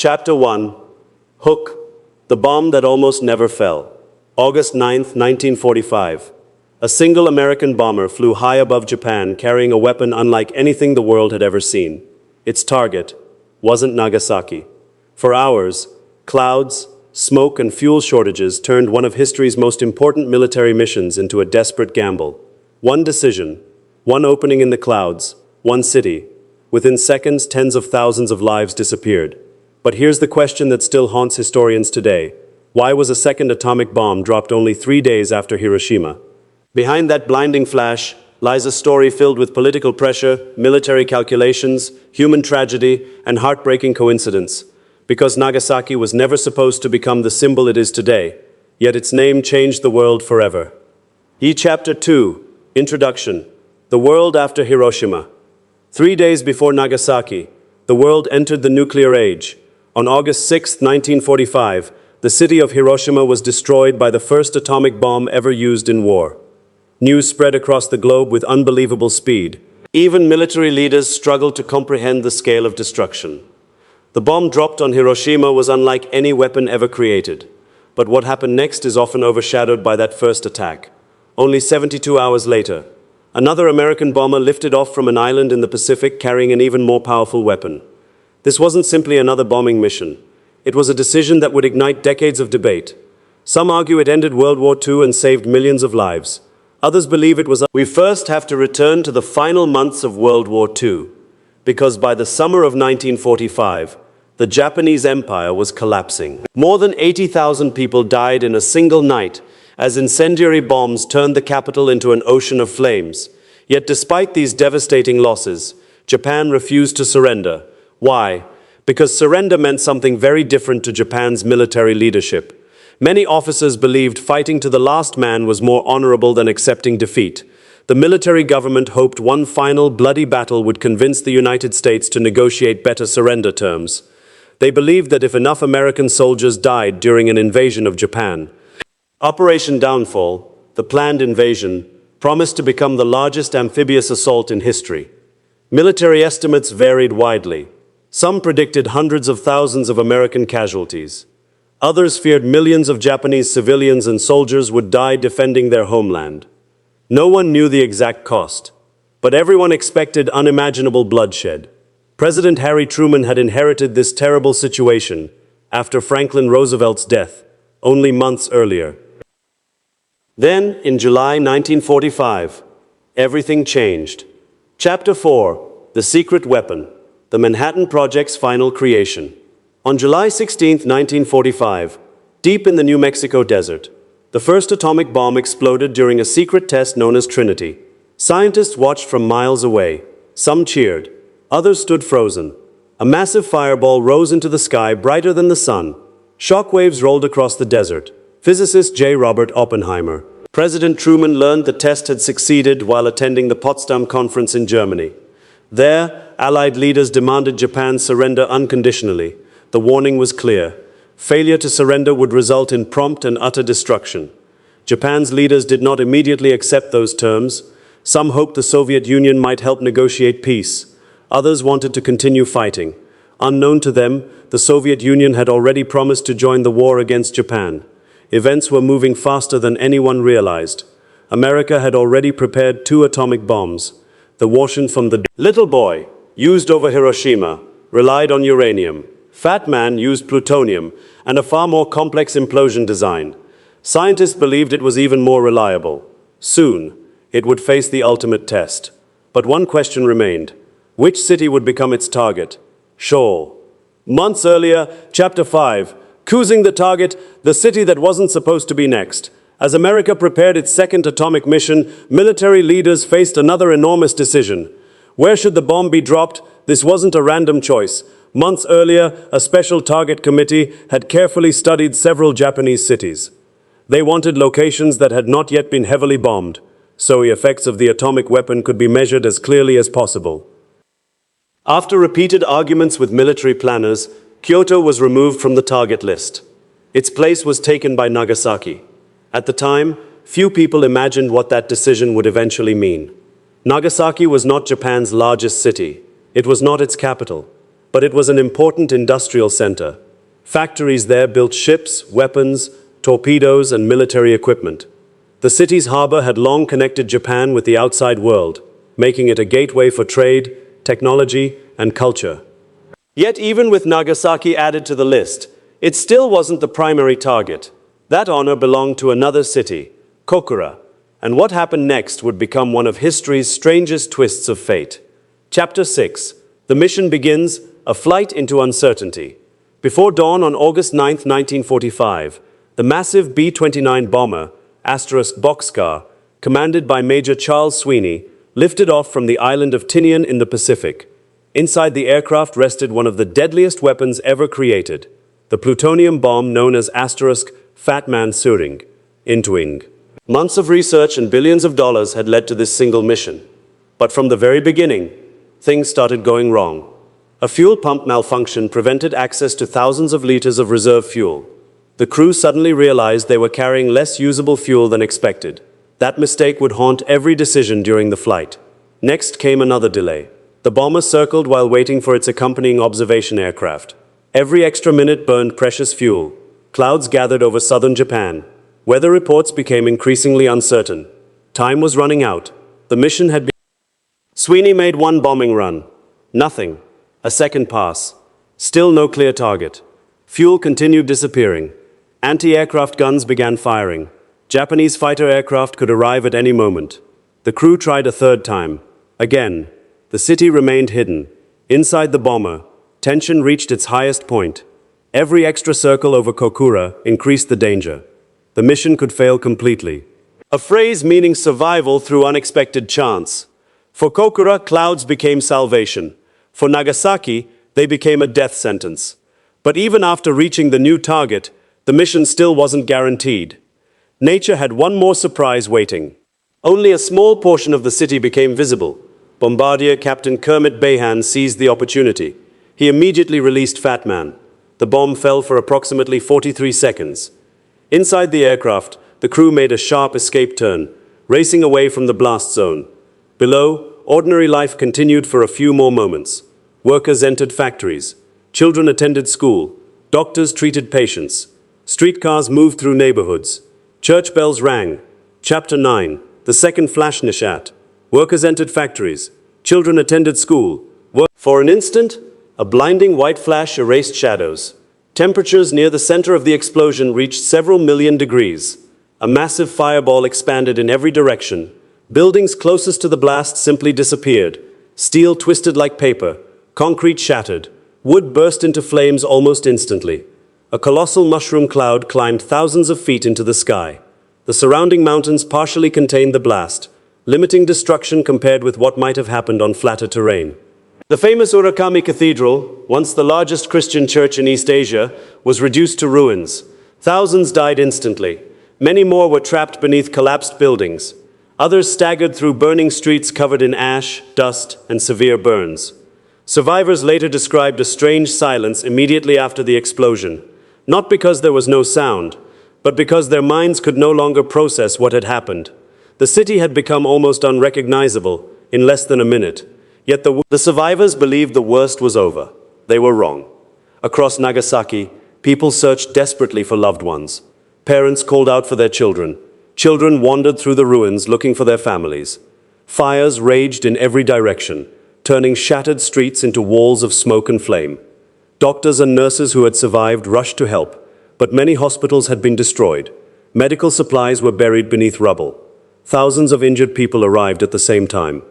Chapter 1. Hook, the bomb that almost never fell. August 9, 1945. A single American bomber flew high above Japan carrying a weapon unlike anything the world had ever seen. Its target wasn't Nagasaki. For hours, clouds, smoke, and fuel shortages turned one of history's most important military missions into a desperate gamble. One decision, one opening in the clouds, one city. Within seconds, tens of thousands of lives disappeared. But here's the question that still haunts historians today. Why was a second atomic bomb dropped only 3 days after Hiroshima? Behind that blinding flash lies a story filled with political pressure, military calculations, human tragedy, and heartbreaking coincidence. Because Nagasaki was never supposed to become the symbol it is today, yet its name changed the world forever. Chapter 2. Introduction. The world after Hiroshima. 3 days before Nagasaki, the world entered the nuclear age. On August 6, 1945, the city of Hiroshima was destroyed by the first atomic bomb ever used in war. News spread across the globe with unbelievable speed. Even military leaders struggled to comprehend the scale of destruction. The bomb dropped on Hiroshima was unlike any weapon ever created. But what happened next is often overshadowed by that first attack. Only 72 hours later, another American bomber lifted off from an island in the Pacific carrying an even more powerful weapon. This wasn't simply another bombing mission. It was a decision that would ignite decades of debate. Some argue it ended World War II and saved millions of lives. Others believe it was. We first have to return to the final months of World War II, because by the summer of 1945, the Japanese Empire was collapsing. More than 80,000 people died in a single night as incendiary bombs turned the capital into an ocean of flames. Yet despite these devastating losses, Japan refused to surrender. Why? Because surrender meant something very different to Japan's military leadership. Many officers believed fighting to the last man was more honorable than accepting defeat. The military government hoped one final bloody battle would convince the United States to negotiate better surrender terms. They believed that if enough American soldiers died during an invasion of Japan, Operation Downfall, the planned invasion, promised to become the largest amphibious assault in history. Military estimates varied widely. Some predicted hundreds of thousands of American casualties. Others feared millions of Japanese civilians and soldiers would die defending their homeland. No one knew the exact cost, but everyone expected unimaginable bloodshed. President Harry Truman had inherited this terrible situation after Franklin Roosevelt's death, only months earlier. Then, in July 1945, everything changed. Chapter 4. The Secret Weapon. The Manhattan Project's Final Creation. On July 16, 1945, deep in the New Mexico desert, the first atomic bomb exploded during a secret test known as Trinity. Scientists watched from miles away. Some cheered. Others stood frozen. A massive fireball rose into the sky brighter than the sun. Shockwaves rolled across the desert. Physicist J. Robert Oppenheimer. President Truman learned the test had succeeded while attending the Potsdam Conference in Germany. There, Allied leaders demanded Japan surrender unconditionally. The warning was clear. Failure to surrender would result in prompt and utter destruction. Japan's leaders did not immediately accept those terms. Some hoped the Soviet Union might help negotiate peace. Others wanted to continue fighting. Unknown to them, the Soviet Union had already promised to join the war against Japan. Events were moving faster than anyone realized. America had already prepared 2 atomic bombs. The warhead from the Little Boy, used over Hiroshima, relied on uranium. Fat Man used plutonium and a far more complex implosion design. Scientists believed it was even more reliable. Soon, it would face the ultimate test. But one question remained. Which city would become its target? Seoul. Months earlier, Chapter 5, choosing the target, the city that wasn't supposed to be next. As America prepared its second atomic mission, military leaders faced another enormous decision. Where should the bomb be dropped? This wasn't a random choice. Months earlier, a special target committee had carefully studied several Japanese cities. They wanted locations that had not yet been heavily bombed, so the effects of the atomic weapon could be measured as clearly as possible. After repeated arguments with military planners, Kyoto was removed from the target list. Its place was taken by Nagasaki. At the time, few people imagined what that decision would eventually mean. Nagasaki was not Japan's largest city. It was not its capital. but it was an important industrial center. Factories there built ships, weapons, torpedoes, and military equipment. The city's harbor had long connected Japan with the outside world, making it a gateway for trade, technology, and culture. Yet even with Nagasaki added to the list, it still wasn't the primary target. That honor belonged to another city, Kokura, and what happened next would become one of history's strangest twists of fate. Chapter 6. The mission begins, a flight into uncertainty. Before dawn on August 9, 1945, the massive B-29 bomber, Bockscar, commanded by Major Charles Sweeney, lifted off from the island of Tinian in the Pacific. Inside the aircraft rested one of the deadliest weapons ever created, the plutonium bomb known as Fat Man Suring, Intwing. Months of research and billions of dollars had led to this single mission. But from the very beginning, things started going wrong. A fuel pump malfunction prevented access to thousands of liters of reserve fuel. The crew suddenly realized they were carrying less usable fuel than expected. That mistake would haunt every decision during the flight. Next came another delay. The bomber circled while waiting for its accompanying observation aircraft. Every extra minute burned precious fuel. Clouds gathered over southern Japan. Weather reports became increasingly uncertain. Time was running out. The mission had been... Sweeney made one bombing run. Nothing. A second pass. Still no clear target. Fuel continued disappearing. Anti-aircraft guns began firing. Japanese fighter aircraft could arrive at any moment. The crew tried a third time. Again. The city remained hidden. Inside the bomber, tension reached its highest point. Every extra circle over Kokura increased the danger. The mission could fail completely. A phrase meaning survival through unexpected chance. For Kokura, clouds became salvation. For Nagasaki, they became a death sentence. But even after reaching the new target, the mission still wasn't guaranteed. Nature had one more surprise waiting. Only a small portion of the city became visible. Bombardier Captain Kermit Bayhan seized the opportunity. He immediately released Fat Man. The bomb fell for approximately 43 seconds. Inside the aircraft, the crew made a sharp escape turn, racing away from the blast zone. Below, ordinary life continued for a few more moments. Workers entered factories. Children attended school. Doctors treated patients. Streetcars moved through neighborhoods. Church bells rang. Chapter 9. The second flash nishat. Workers entered factories. Children attended school. For an instant, a blinding white flash erased shadows. Temperatures near the center of the explosion reached several million degrees. A massive fireball expanded in every direction. Buildings closest to the blast simply disappeared. Steel twisted like paper. Concrete shattered. Wood burst into flames almost instantly. A colossal mushroom cloud climbed thousands of feet into the sky. The surrounding mountains partially contained the blast, limiting destruction compared with what might have happened on flatter terrain. The famous Urakami Cathedral, once the largest Christian church in East Asia, was reduced to ruins. Thousands died instantly. Many more were trapped beneath collapsed buildings. Others staggered through burning streets covered in ash, dust, and severe burns. Survivors later described a strange silence immediately after the explosion, not because there was no sound, but because their minds could no longer process what had happened. The city had become almost unrecognizable in less than a minute. Yet the survivors believed the worst was over. They were wrong. Across Nagasaki, people searched desperately for loved ones. Parents called out for their children. Children wandered through the ruins looking for their families. Fires raged in every direction, turning shattered streets into walls of smoke and flame. Doctors and nurses who had survived rushed to help, but many hospitals had been destroyed. Medical supplies were buried beneath rubble. Thousands of injured people arrived at the same time.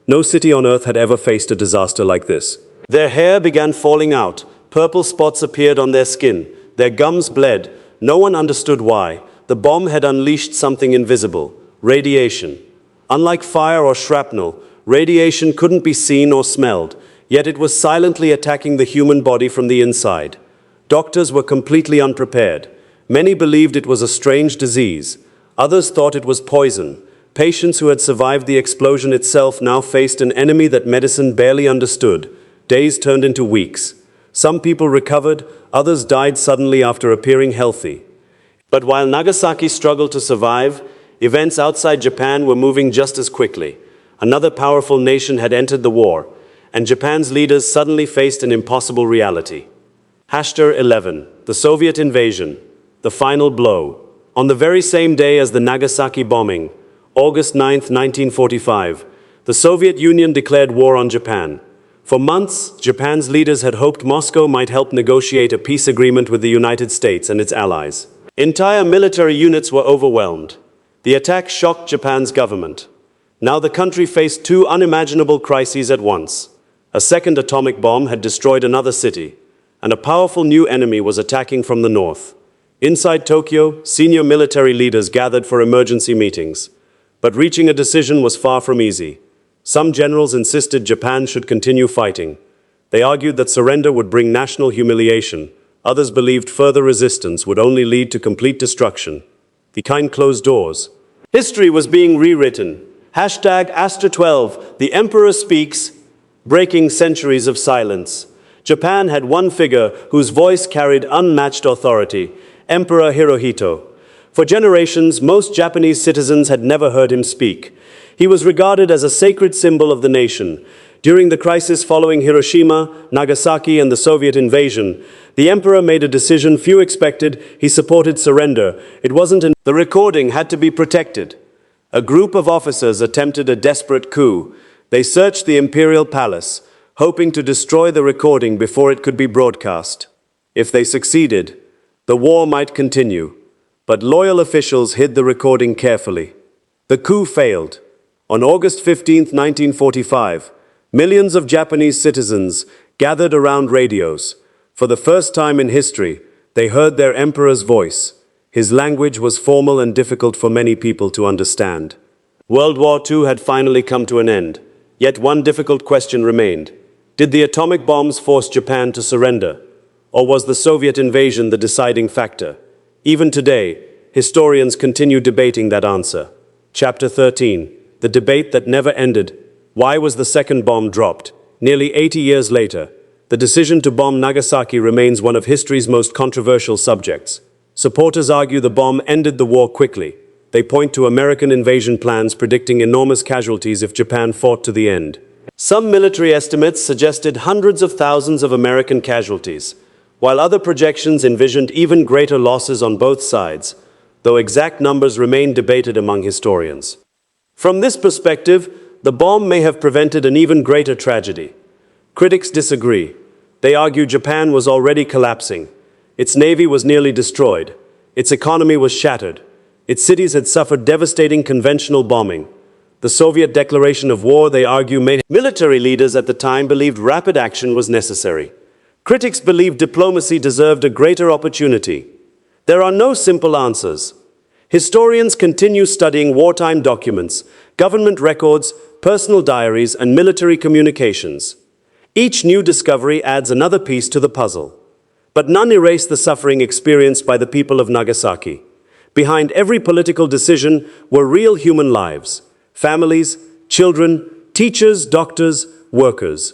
No city on earth had ever faced a disaster like this. Their hair began falling out. Purple spots appeared on their skin. Their gums bled. No one understood why. The bomb had unleashed something invisible. Radiation. Unlike fire or shrapnel, radiation couldn't be seen or smelled, yet it was silently attacking the human body from the inside. Doctors were completely unprepared. Many believed it was a strange disease. Others thought it was poison. Patients who had survived the explosion itself now faced an enemy that medicine barely understood. Days turned into weeks. Some people recovered, others died suddenly after appearing healthy. But while Nagasaki struggled to survive, events outside Japan were moving just as quickly. Another powerful nation had entered the war, and Japan's leaders suddenly faced an impossible reality. Hashtag 11, the Soviet invasion, the final blow. On the very same day as the Nagasaki bombing, August 9, 1945, the Soviet Union declared war on Japan. For months, Japan's leaders had hoped Moscow might help negotiate a peace agreement with the United States and its allies. Entire military units were overwhelmed. The attack shocked Japan's government. Now the country faced two unimaginable crises at once. A second atomic bomb had destroyed another city, and a powerful new enemy was attacking from the north. Inside Tokyo, senior military leaders gathered for emergency meetings. But reaching a decision was far from easy. Some generals insisted Japan should continue fighting. They argued that surrender would bring national humiliation. Others believed further resistance would only lead to complete destruction. Behind closed doors, history was being rewritten. Hashtag Astra 12, the Emperor speaks, breaking centuries of silence. Japan had one figure whose voice carried unmatched authority, Emperor Hirohito. For generations, most Japanese citizens had never heard him speak. He was regarded as a sacred symbol of the nation. During the crisis following Hiroshima, Nagasaki, and the Soviet invasion, the emperor made a decision few expected. He supported surrender. The recording had to be protected. A group of officers attempted a desperate coup. They searched the imperial palace, hoping to destroy the recording before it could be broadcast. If they succeeded, the war might continue. But loyal officials hid the recording carefully. The coup failed. On August 15, 1945, millions of Japanese citizens gathered around radios. For the first time in history, they heard their emperor's voice. His language was formal and difficult for many people to understand. World War II had finally come to an end. Yet one difficult question remained. Did the atomic bombs force Japan to surrender? Or was the Soviet invasion the deciding factor? Even today, historians continue debating that answer. Chapter 13, the debate that never ended. Why was the second bomb dropped? Nearly 80 years later, the decision to bomb Nagasaki remains one of history's most controversial subjects. Supporters argue the bomb ended the war quickly. They point to American invasion plans predicting enormous casualties if Japan fought to the end. Some military estimates suggested hundreds of thousands of American casualties, while other projections envisioned even greater losses on both sides, though exact numbers remain debated among historians. From this perspective, the bomb may have prevented an even greater tragedy. Critics disagree. They argue Japan was already collapsing. Its navy was nearly destroyed. Its economy was shattered. Its cities had suffered devastating conventional bombing. The Soviet declaration of war, they argue, made military leaders at the time believed rapid action was necessary. Critics believed diplomacy deserved a greater opportunity. There are no simple answers. Historians continue studying wartime documents, government records, personal diaries, and military communications. Each new discovery adds another piece to the puzzle. But none erase the suffering experienced by the people of Nagasaki. Behind every political decision were real human lives. Families, children, teachers, doctors, workers.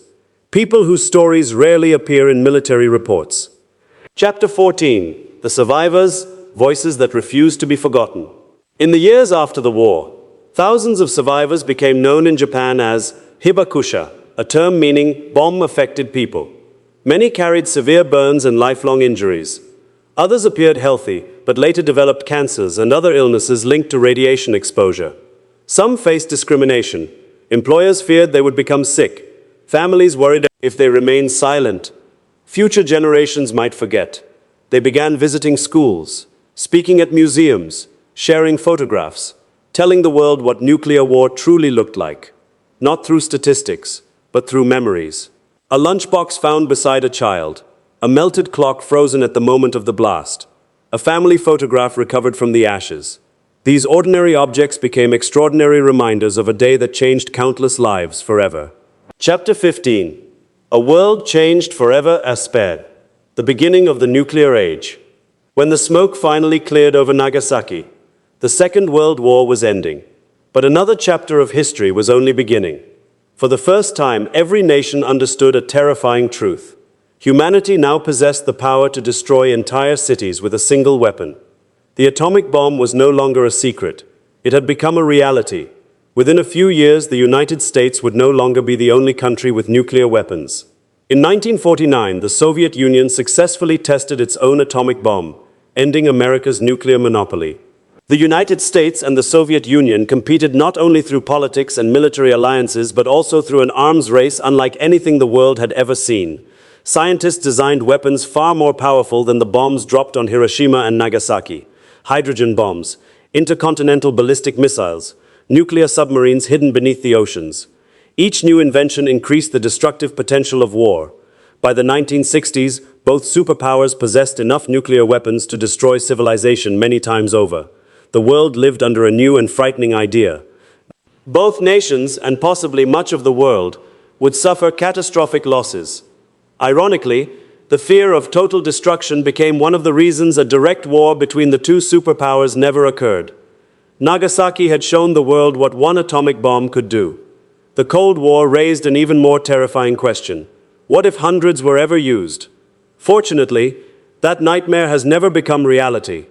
People whose stories rarely appear in military reports. Chapter 14, the survivors, voices that refuse to be forgotten. In the years after the war, thousands of survivors became known in Japan as Hibakusha, a term meaning bomb-affected people. Many carried severe burns and lifelong injuries. Others appeared healthy, but later developed cancers and other illnesses linked to radiation exposure. Some faced discrimination. Employers feared they would become sick. Families worried if they remained silent, future generations might forget. They began visiting schools, speaking at museums, sharing photographs, telling the world what nuclear war truly looked like. Not through statistics, but through memories. A lunchbox found beside a child, a melted clock frozen at the moment of the blast, a family photograph recovered from the ashes. These ordinary objects became extraordinary reminders of a day that changed countless lives forever. Chapter 15. A world changed forever as spared. The beginning of the nuclear age. When the smoke finally cleared over Nagasaki, the Second World War was ending. But another chapter of history was only beginning. For the first time, every nation understood a terrifying truth. Humanity now possessed the power to destroy entire cities with a single weapon. The atomic bomb was no longer a secret. It had become a reality. Within a few years, the United States would no longer be the only country with nuclear weapons. In 1949, the Soviet Union successfully tested its own atomic bomb, ending America's nuclear monopoly. The United States and the Soviet Union competed not only through politics and military alliances, but also through an arms race unlike anything the world had ever seen. Scientists designed weapons far more powerful than the bombs dropped on Hiroshima and Nagasaki. Hydrogen bombs, intercontinental ballistic missiles, nuclear submarines hidden beneath the oceans. Each new invention increased the destructive potential of war. By the 1960s, both superpowers possessed enough nuclear weapons to destroy civilization many times over. The world lived under a new and frightening idea. Both nations, and possibly much of the world, would suffer catastrophic losses. Ironically, the fear of total destruction became one of the reasons a direct war between the two superpowers never occurred. Nagasaki had shown the world what one atomic bomb could do. The Cold War raised an even more terrifying question. What if hundreds were ever used? Fortunately, that nightmare has never become reality.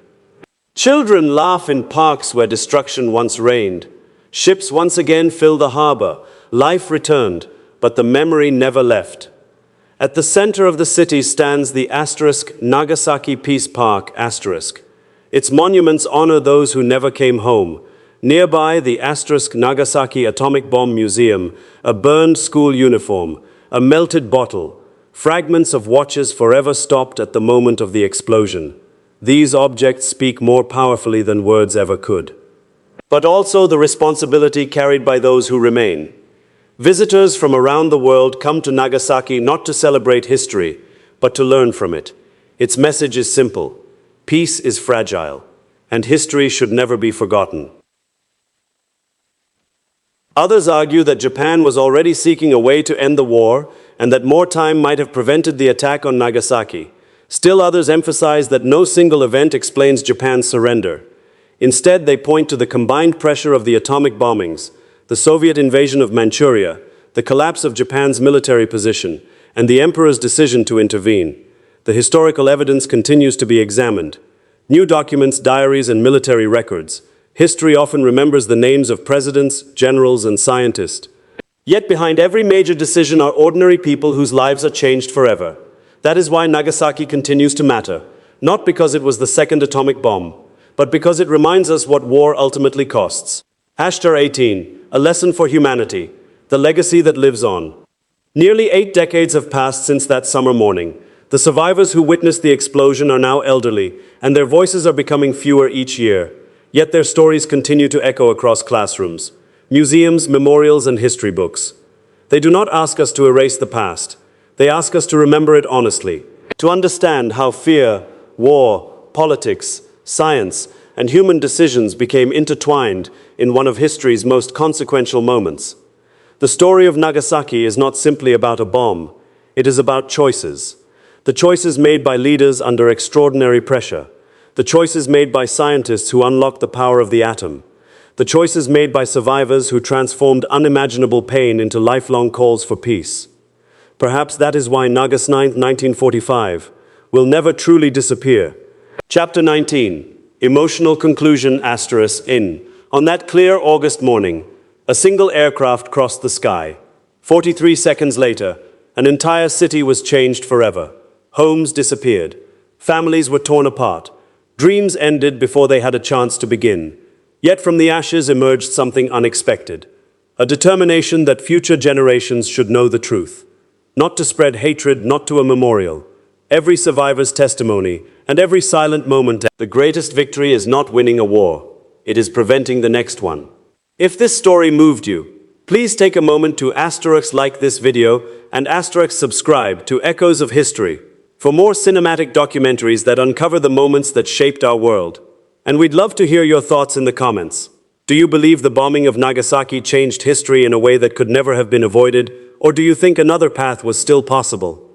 Children laugh in parks where destruction once reigned. Ships once again fill the harbor. Life returned, but the memory never left. At the center of the city stands the Nagasaki Peace Park *. Its monuments honor those who never came home. Nearby, the Nagasaki Atomic Bomb Museum, a burned school uniform, a melted bottle, fragments of watches forever stopped at the moment of the explosion. These objects speak more powerfully than words ever could. But also the responsibility carried by those who remain. Visitors from around the world come to Nagasaki not to celebrate history, but to learn from it. Its message is simple. Peace is fragile, and history should never be forgotten. Others argue that Japan was already seeking a way to end the war, and that more time might have prevented the attack on Nagasaki. Still others emphasize that no single event explains Japan's surrender. Instead, they point to the combined pressure of the atomic bombings, the Soviet invasion of Manchuria, the collapse of Japan's military position, and the emperor's decision to intervene. The historical evidence continues to be examined. New documents, diaries, and military records. History often remembers the names of presidents, generals, and scientists. Yet behind every major decision are ordinary people whose lives are changed forever. That is why Nagasaki continues to matter, not because it was the second atomic bomb, but because it reminds us what war ultimately costs. #18, a lesson for humanity, the legacy that lives on. Nearly 8 decades have passed since that summer morning. The survivors who witnessed the explosion are now elderly, and their voices are becoming fewer each year. Yet their stories continue to echo across classrooms, museums, memorials, and history books. They do not ask us to erase the past. They ask us to remember it honestly, to understand how fear, war, politics, science, and human decisions became intertwined in one of history's most consequential moments. The story of Nagasaki is not simply about a bomb. It is about choices. The choices made by leaders under extraordinary pressure. The choices made by scientists who unlocked the power of the atom. The choices made by survivors who transformed unimaginable pain into lifelong calls for peace. Perhaps that is why August 9, 1945 will never truly disappear. Chapter 19, Emotional Conclusion *in. On that clear August morning, a single aircraft crossed the sky. 43 seconds later, an entire city was changed forever. Homes disappeared. Families were torn apart. Dreams ended before they had a chance to begin. Yet from the ashes emerged something unexpected. A determination that future generations should know the truth. Not to spread hatred, not to a memorial. Every survivor's testimony, and every silent moment. The greatest victory is not winning a war. It is preventing the next one. If this story moved you, please take a moment to like this video and subscribe to Echoes of History for more cinematic documentaries that uncover the moments that shaped our world. And we'd love to hear your thoughts in the comments. Do you believe the bombing of Nagasaki changed history in a way that could never have been avoided, or do you think another path was still possible?